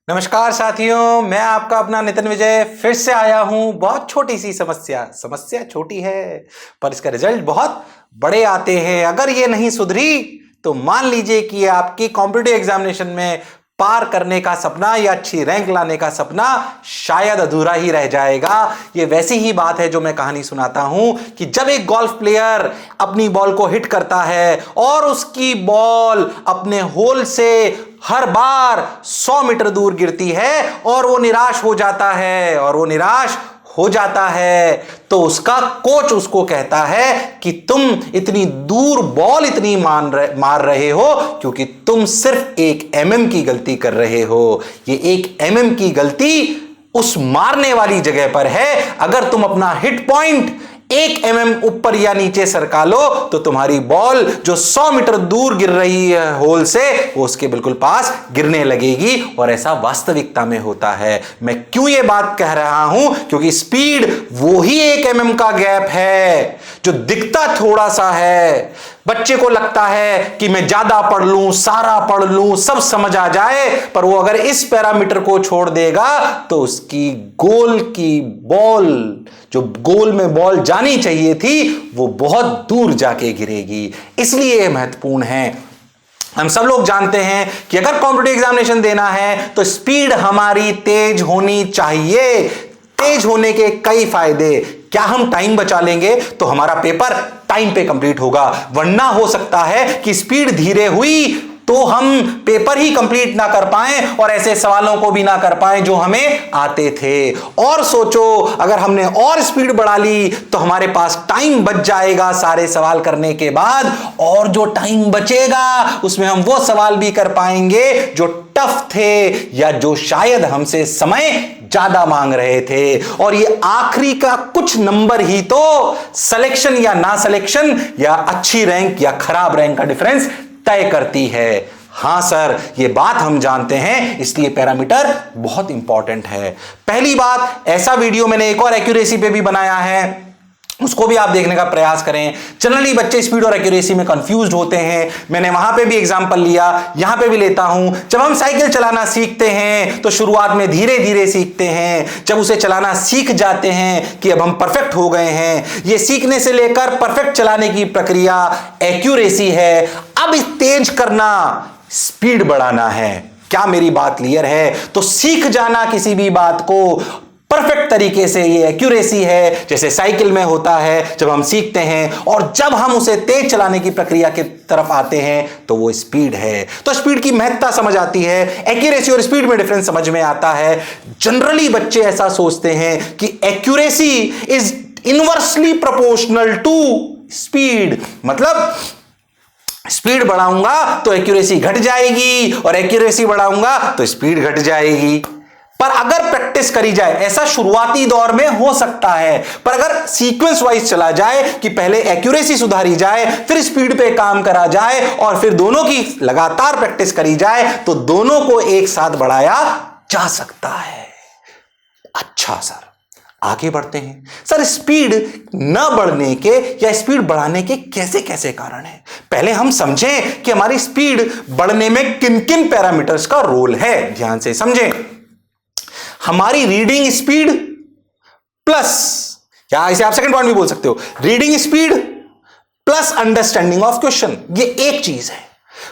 नमस्कार साथियों, मैं आपका अपना नितिन विजय फिर से आया हूं। बहुत छोटी सी समस्या छोटी है पर इसका रिजल्ट बहुत बड़े आते हैं। अगर ये नहीं सुधरी तो मान लीजिए कि ये आपकी कॉम्पिटिटिव एग्जामिनेशन में पार करने का सपना या अच्छी रैंक लाने का सपना शायद अधूरा ही रह जाएगा। ये वैसी ही बात है जो मैं कहानी सुनाता हूं कि जब एक गोल्फ प्लेयर अपनी बॉल को हिट करता है और उसकी बॉल अपने होल से हर बार 100 मीटर दूर गिरती है और वो निराश हो जाता है तो उसका कोच उसको कहता है कि तुम इतनी दूर बॉल इतनी मार रहे हो क्योंकि तुम सिर्फ 1 mm की गलती कर रहे हो। ये 1 mm की गलती उस मारने वाली जगह पर है। अगर तुम अपना हिट पॉइंट 1 mm ऊपर या नीचे सरका लो तो तुम्हारी बॉल जो 100 मीटर दूर गिर रही है होल से वो उसके बिल्कुल पास गिरने लगेगी। और ऐसा वास्तविकता में होता है। मैं क्यों ये बात कह रहा हूं? क्योंकि स्पीड वो ही 1 mm का गैप है जो दिखता थोड़ा सा है। बच्चे को लगता है कि मैं ज्यादा पढ़ लूं, सारा पढ़ लूं, सब समझ आ जाए, पर वो अगर इस पैरामीटर को छोड़ देगा तो उसकी गोल की बॉल, जो गोल में बॉल जानी चाहिए थी, वो बहुत दूर जाके गिरेगी। इसलिए यह महत्वपूर्ण है। हम सब लोग जानते हैं कि अगर कॉम्पिटिटिव एग्जामिनेशन देना है तो स्पीड हमारी तेज होनी चाहिए। तेज होने के कई फायदे। क्या हम टाइम बचा लेंगे तो हमारा पेपर टाइम पे कंप्लीट होगा, वरना हो सकता है कि स्पीड धीरे हुई तो हम पेपर ही कंप्लीट ना कर पाएं और ऐसे सवालों को भी ना कर पाएं जो हमें आते थे। और सोचो, अगर हमने और स्पीड बढ़ा ली तो हमारे पास टाइम बच जाएगा सारे सवाल करने के बाद, और जो टाइम बचेगा उसमें हम वो सवाल भी कर पाएंगे जो टफ थे या जो शायद हमसे समय ज्यादा मांग रहे थे। और ये आखिरी का कुछ नंबर ही तो सिलेक्शन या ना सिलेक्शन या अच्छी रैंक या खराब रैंक का डिफरेंस तय करती है। हां सर, ये बात हम जानते हैं, इसलिए पैरामीटर बहुत इंपॉर्टेंट है। पहली बात, ऐसा वीडियो मैंने एक और एक्यूरेसी पे भी बनाया है, उसको भी आप देखने का प्रयास करें। जनरली बच्चे स्पीड और एक्यूरेसी में कंफ्यूज्ड होते हैं। मैंने वहां पे भी एग्जांपल लिया, यहां पे भी लेता हूं। जब हम साइकिल चलाना सीखते हैं तो शुरुआत में धीरे धीरे सीखते हैं। जब उसे चलाना सीख जाते हैं कि अब हम परफेक्ट हो गए हैं, ये सीखने से लेकर परफेक्ट चलाने की प्रक्रिया एक्यूरेसी है। अब इस तेज करना, स्पीड बढ़ाना है। क्या मेरी बात क्लियर है? तो सीख जाना किसी भी बात को परफेक्ट तरीके से, ये एक्यूरेसी है। जैसे साइकिल में होता है, जब हम सीखते हैं और जब हम उसे तेज चलाने की प्रक्रिया की तरफ आते हैं तो वो स्पीड है। तो स्पीड की महत्ता समझ आती है, एक्यूरेसी और स्पीड में डिफरेंस समझ में आता है। जनरली बच्चे ऐसा सोचते हैं कि accuracy is inversely proportional to speed, मतलब स्पीड बढ़ाऊंगा तो एक्यूरेसी घट जाएगी और एक्यूरेसी बढ़ाऊंगा तो स्पीड घट जाएगी। पर अगर प्रैक्टिस करी जाए, ऐसा शुरुआती दौर में हो सकता है, पर अगर सीक्वेंस वाइज चला जाए कि पहले एक्यूरेसी सुधारी जाए, फिर स्पीड पे काम करा जाए और फिर दोनों की लगातार प्रैक्टिस करी जाए तो दोनों को एक साथ बढ़ाया जा सकता है। अच्छा सर, आगे बढ़ते हैं। सर, स्पीड न बढ़ने के या स्पीड बढ़ाने के कैसे कैसे कारण हैं? पहले हम समझें कि हमारी स्पीड बढ़ने में किन किन पैरामीटर्स का रोल है। ध्यान से समझें। हमारी रीडिंग स्पीड प्लस, या इसे आप सेकंड पॉइंट भी बोल सकते हो, reading speed plus understanding of question, ये एक चीज है।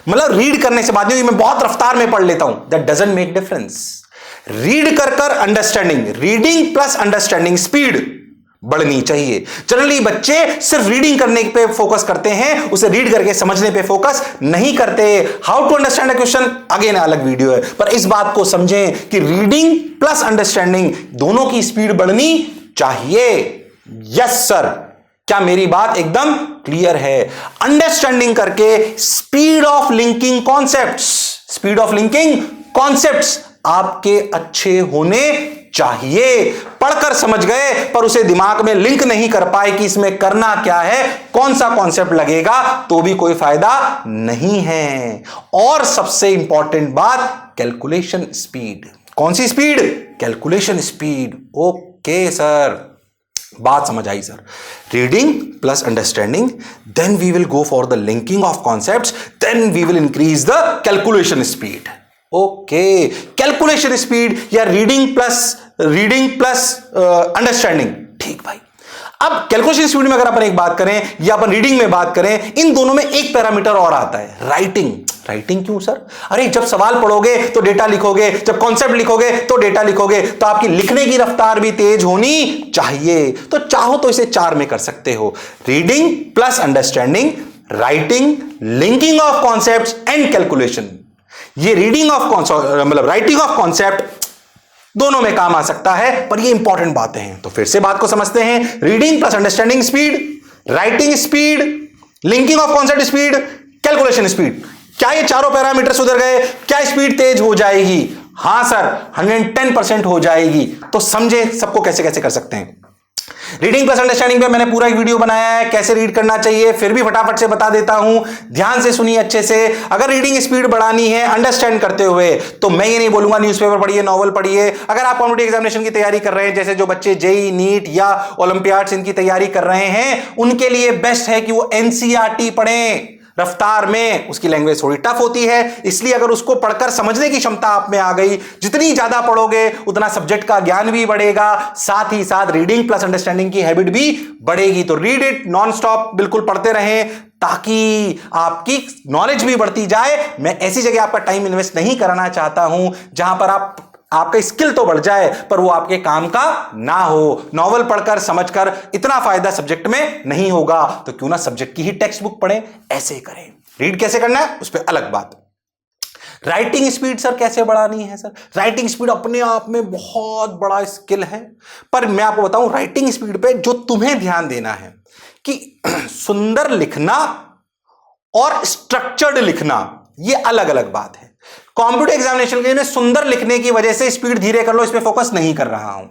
मतलब रीड करने से बात नहीं हुई, मैं बहुत रफ्तार में पढ़ लेता हूं, that doesn't make difference. Read कर understanding, reading plus understanding speed बढ़नी चाहिए। जनरली बच्चे सिर्फ रीडिंग करने पे फोकस करते हैं, उसे रीड करके समझने पे फोकस नहीं करते। How to understand a question again अलग वीडियो है, पर इस बात को समझें कि रीडिंग प्लस अंडरस्टैंडिंग दोनों की स्पीड बढ़नी चाहिए। यस सर, क्या मेरी बात एकदम क्लियर है? अंडरस्टैंडिंग करके speed of linking concepts, speed of linking concepts आपके अच्छे होने चाहिए। पढ़कर समझ गए पर उसे दिमाग में लिंक नहीं कर पाए कि इसमें करना क्या है, कौन सा कॉन्सेप्ट लगेगा, तो भी कोई फायदा नहीं है। और सबसे इंपॉर्टेंट बात, कैलकुलेशन स्पीड। कौन सी speed? Calculation speed. Okay sir, बात समझ आई sir. Reading plus understanding, then we will go for the linking of concepts, then we will increase the calculation speed. Okay, calculation speed या reading plus understanding. ठीक भाई, अब calculation speed में अगर अपन एक बात करें या अपन रीडिंग में बात करें, इन दोनों में एक पैरामीटर और आता है, राइटिंग। राइटिंग क्यों सर? अरे जब सवाल पढ़ोगे तो डेटा लिखोगे, जब कॉन्सेप्ट लिखोगे तो डेटा लिखोगे, तो आपकी लिखने की रफ्तार भी तेज होनी चाहिए। तो चाहो तो इसे 4 में कर सकते हो, reading plus understanding, writing, linking of concepts and calculation. ये रीडिंग ऑफ मतलब राइटिंग ऑफ कॉन्सेप्ट दोनों में काम आ सकता है, पर ये इंपॉर्टेंट बातें हैं। तो फिर से बात को समझते हैं, reading plus understanding speed, writing speed, linking of concept speed, calculation speed. क्या ये चारों पैरामीटर सुधर गए? क्या स्पीड तेज हो जाएगी? हां सर, 110% हो जाएगी। तो समझे सबको कैसे कैसे कर सकते हैं। रीडिंग प्लस अंडरस्टैंडिंग पे मैंने पूरा एक वीडियो बनाया है, कैसे रीड करना चाहिए, फिर भी फटाफट से बता देता हूं, ध्यान से सुनिए अच्छे से। अगर रीडिंग स्पीड बढ़ानी है अंडरस्टैंड करते हुए, तो मैं ये नहीं बोलूंगा न्यूज़पेपर पढ़िए, नॉवल पढ़िए। अगर आप कॉम्पिटिटिव एग्जामिनेशन की तैयारी कर रहे हैं, जैसे जो बच्चे जेई, नीट या ओलंपियाड्स इनकी तैयारी कर रहे हैं, उनके लिए बेस्ट है कि वो एनसीईआरटी पढ़ें। रफ्तार में उसकी लैंग्वेज थोड़ी टफ होती है, इसलिए अगर उसको पढ़कर समझने की क्षमता आप में आ गई, जितनी ज्यादा पढ़ोगे उतना सब्जेक्ट का ज्ञान भी बढ़ेगा, साथ ही साथ रीडिंग प्लस अंडरस्टैंडिंग की हैबिट भी बढ़ेगी। तो रीड इट नॉन स्टॉप, बिल्कुल पढ़ते रहें, ताकि आपकी नॉलेज भी बढ़ती जाए। मैं ऐसी जगह आपका टाइम इन्वेस्ट नहीं कराना चाहता हूं जहां पर आपका स्किल तो बढ़ जाए पर वो आपके काम का ना हो। नॉवल पढ़कर समझकर इतना फायदा सब्जेक्ट में नहीं होगा, तो क्यों ना सब्जेक्ट की ही टेक्स्ट बुक पढ़ें, ऐसे करें। रीड कैसे करना है उस पर अलग बात। राइटिंग स्पीड सर कैसे बढ़ानी है? सर राइटिंग स्पीड अपने आप में बहुत बड़ा स्किल है, पर मैं आपको बताऊं राइटिंग स्पीड पे जो तुम्हें ध्यान देना है कि सुंदर लिखना और स्ट्रक्चर्ड लिखना ये अलग अलग बात है। कॉम्पिटिटिव एग्जामिनेशन के लिए सुंदर लिखने की वजह से स्पीड धीरे कर लो, इस पे फोकस नहीं कर रहा हूं।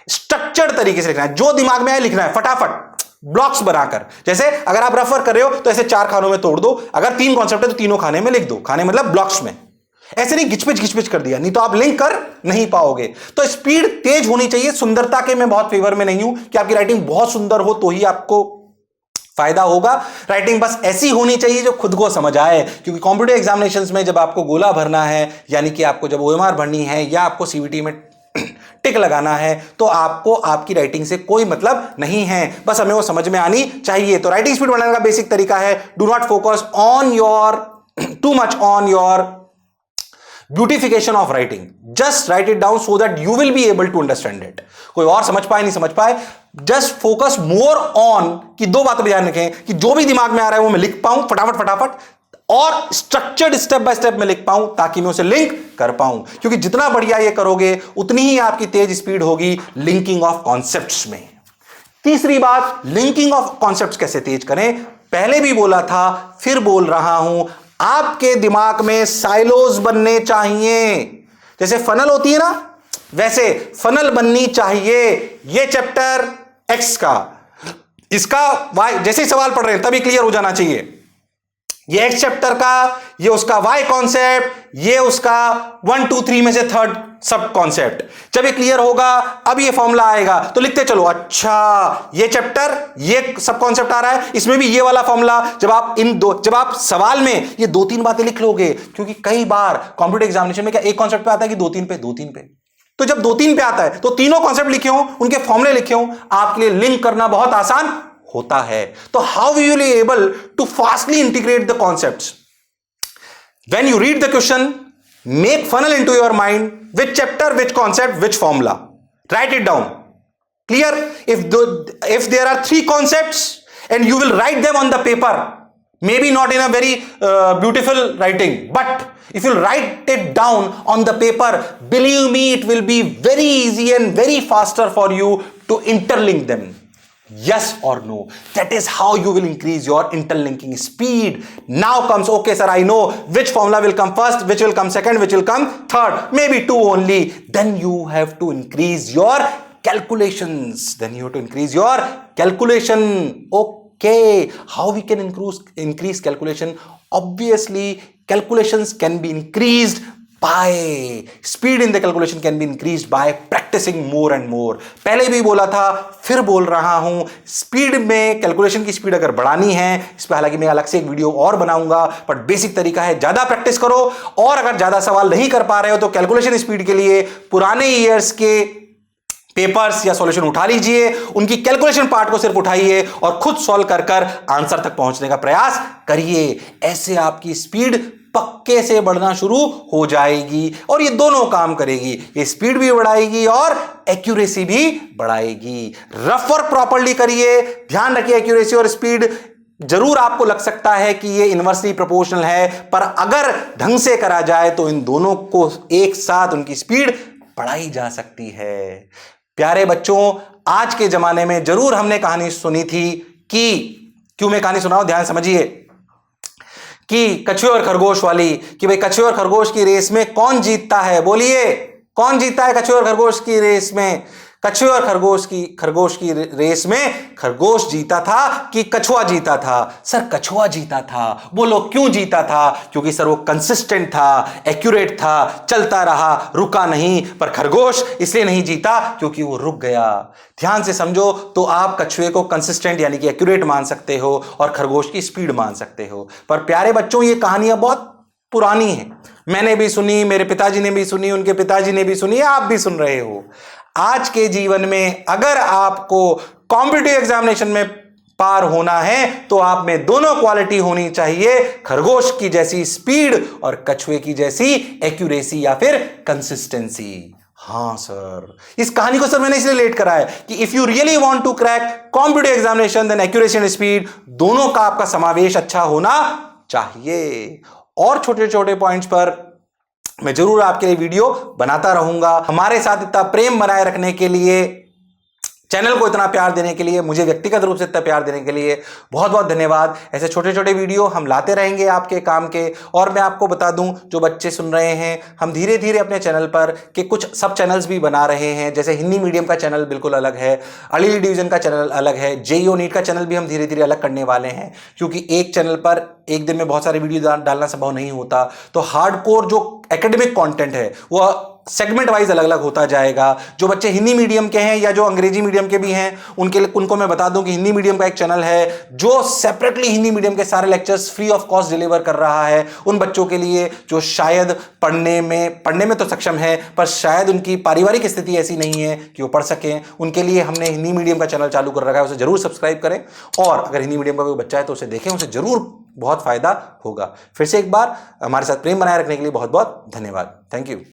स्ट्रक्चर्ड तरीके से लिखना है, जो दिमाग में आए लिखना है, फटाफट ब्लॉक्स बनाकर। जैसे अगर आप रेफर कर रहे हो तो ऐसे 4 खानों में तोड़ दो, अगर 3 कॉन्सेप्ट है तो तीनों खाने में लिख दो, खाने मतलब ब्लॉक्स में। ऐसे नहीं घिचपिच कर दिया, नहीं तो आप लिंक कर नहीं पाओगे। तो स्पीड तेज होनी चाहिए। सुंदरता के मैं बहुत फेवर में नहीं हूं कि आपकी राइटिंग बहुत सुंदर हो तो ही आपको फायदा होगा। राइटिंग बस ऐसी होनी चाहिए जो खुद को समझ आए, क्योंकि कॉम्पिटिटिव एग्जामिनेशंस में जब आपको गोला भरना है, यानी कि आपको जब ओएमआर भरनी है या आपको सीवीटी में टिक लगाना है, तो आपको आपकी राइटिंग से कोई मतलब नहीं है, बस हमें वो समझ में आनी चाहिए। तो राइटिंग स्पीड बढ़ाने का बेसिक तरीका है, do not focus on your too much on your beautification of writing, just write it down so that you will be able to understand it. कोई और समझ पाए नहीं समझ पाए, जस्ट फोकस मोर ऑन कि 2 बातें ध्यान रखें कि जो भी दिमाग में आ रहा है वो मैं लिख पाऊं फटाफट, और स्ट्रक्चर्ड स्टेप बाय स्टेप में लिख पाऊं ताकि मैं उसे लिंक कर पाऊं। क्योंकि जितना बढ़िया ये करोगे उतनी ही आपकी तेज स्पीड होगी लिंकिंग ऑफ कॉन्सेप्ट्स में। तीसरी बात, लिंकिंग ऑफ कॉन्सेप्ट्स कैसे तेज करें? पहले भी बोला था, फिर बोल रहा हूं, आपके दिमाग में साइलोज बनने चाहिए। जैसे फनल होती है ना, वैसे फनल बननी चाहिए। ये चैप्टर एक्स का, इसका वाई, जैसे ही सवाल पढ़ रहे हैं तभी क्लियर हो जाना चाहिए। ये एक्स चैप्टर का, ये उसका वाई कॉन्सेप्ट, ये उसका 1 2 3 में से थर्ड सब कॉन्सेप्ट। जब ये क्लियर होगा अब ये फॉर्मूला आएगा तो लिखते चलो, अच्छा ये चैप्टर ये सब कॉन्सेप्ट आ रहा है, इसमें भी ये वाला फॉर्मूला। जब आप सवाल में ये 2-3 बातें लिख लोगे, क्योंकि कई बार कॉम्पिटिटिव एग्जामिनेशन में क्या एक कॉन्सेप्ट पे आता है कि 2-3 पे, तो जब 2-3 पे आता है तो तीनों कॉन्सेप्ट लिखे हो, उनके फॉर्मूले लिखे हो, आपके लिए लिंक करना बहुत आसान होता है। तो how we will able to fastly integrate the concepts? When you read the question, make funnel into your mind, which chapter, which concept, which formula, write it down. Clear? If there are 3 concepts and you will write them on the paper, maybe not in a very beautiful writing, but if you write it down on the paper, believe me, it will be very easy and very faster for you to interlink them. Yes or no? That is how you will increase your interlinking speed. Now comes, okay sir, I know which formula will come first, which will come second, which will come third, maybe 2 only. Then you have to increase your calculations. Okay, how we can increase calculation? Obviously calculations can be increased by speed in the calculation can be increase by practicing more and more. पहले भी बोला था, फिर बोल रहा हूं, speed में calculation की स्पीड अगर बढ़ानी है, इस पर हालांकि मैं अलग से एक वीडियो और बनाऊंगा, बट बेसिक तरीका है ज्यादा प्रैक्टिस करो। और अगर ज्यादा सवाल नहीं कर पा रहे हो तो कैलकुलेशन स्पीड के लिए पुराने ईयर्स के पेपर्स या सॉल्यूशन उठा लीजिए, उनकी कैलकुलेशन पार्ट को सिर्फ उठाइए और खुद सॉल्व कर कर आंसर तक पहुंचने का प्रयास करिए। ऐसे आपकी स्पीड पक्के से बढ़ना शुरू हो जाएगी और ये दोनों काम करेगी, ये स्पीड भी बढ़ाएगी और एक्यूरेसी भी बढ़ाएगी। रफ वर्क प्रॉपर्ली करिए, ध्यान रखिए एक्यूरेसी और स्पीड जरूर आपको लग सकता है कि ये इनवर्सली प्रोपोर्शनल है, पर अगर ढंग से करा जाए तो इन दोनों को एक साथ उनकी स्पीड बढ़ाई जा सकती है। प्यारे बच्चों, आज के जमाने में जरूर हमने कहानी सुनी थी कि, क्यों मैं कहानी सुनाऊं, ध्यान समझिए, कि कछुए और खरगोश वाली, कि भाई कछुए और खरगोश की रेस में कौन जीतता है, बोलिए कौन जीतता है कछुए और खरगोश की रेस में? कछुए और खरगोश की रेस में खरगोश जीता था कि कछुआ जीता था? सर कछुआ जीता था। बोलो क्यों जीता था? क्योंकि सर वो कंसिस्टेंट था, एक्यूरेट था, चलता रहा, रुका नहीं। पर खरगोश इसलिए नहीं जीता क्योंकि वो रुक गया। ध्यान से समझो तो आप कछुए को कंसिस्टेंट यानी कि एक्यूरेट मान सकते हो और खरगोश की स्पीड मान सकते हो। पर प्यारे बच्चों, ये कहानियां बहुत पुरानी है, मैंने भी सुनी, मेरे पिताजी ने भी सुनी, उनके पिताजी ने भी सुनी, आप भी सुन रहे हो। आज के जीवन में अगर आपको कॉम्पिटिटिव एग्जामिनेशन में पार होना है तो आप में दोनों क्वालिटी होनी चाहिए, खरगोश की जैसी स्पीड और कछुए की जैसी एक्यूरेसी या फिर कंसिस्टेंसी। हां सर, इस कहानी को सर मैंने इसलिए लेट करा है कि if you really want to crack competitive examination then accuracy and speed दोनों का आपका समावेश अच्छा होना चाहिए। और छोटे छोटे पॉइंट्स पर मैं जरूर आपके लिए वीडियो बनाता रहूंगा। हमारे साथ इतना प्रेम बनाए रखने के लिए, चैनल को इतना प्यार देने के लिए, मुझे व्यक्तिगत रूप से इतना प्यार देने के लिए बहुत बहुत धन्यवाद। ऐसे छोटे छोटे वीडियो हम लाते रहेंगे आपके काम के। और मैं आपको बता दूं, जो बच्चे सुन रहे हैं, हम धीरे धीरे अपने चैनल पर के कुछ सब चैनल्स भी बना रहे हैं। जैसे हिंदी मीडियम का चैनल बिल्कुल अलग है, अर्ली डिवीजन का चैनल अलग है, जेईओ नीट का चैनल भी हम धीरे धीरे अलग करने वाले हैं, क्योंकि एक चैनल पर एक दिन में बहुत सारे वीडियो डालना संभव नहीं होता। तो हार्डकोर जो एकेडमिक कंटेंट है वह सेगमेंट वाइज अलग अलग होता जाएगा। जो बच्चे हिंदी मीडियम के हैं या जो अंग्रेजी मीडियम के भी हैं, उनको मैं बता दूं कि हिंदी मीडियम का एक चैनल है जो सेपरेटली हिंदी मीडियम के सारे lectures free of cost deliver कर रहा है। उन बच्चों के लिए जो शायद पढ़ने में तो सक्षम है, पर शायद उनकी पारिवारिक स्थिति ऐसी नहीं है कि वो पढ़ सकें, उनके लिए हमने हिंदी मीडियम का चैनल चालू कर रखा है। उसे जरूर सब्सक्राइब करें और अगर हिंदी मीडियम का कोई बच्चा है तो उसे देखें, उसे जरूर बहुत फायदा होगा। फिर से एक बार हमारे साथ प्रेम बनाए रखने के लिए बहुत बहुत धन्यवाद। Thank you.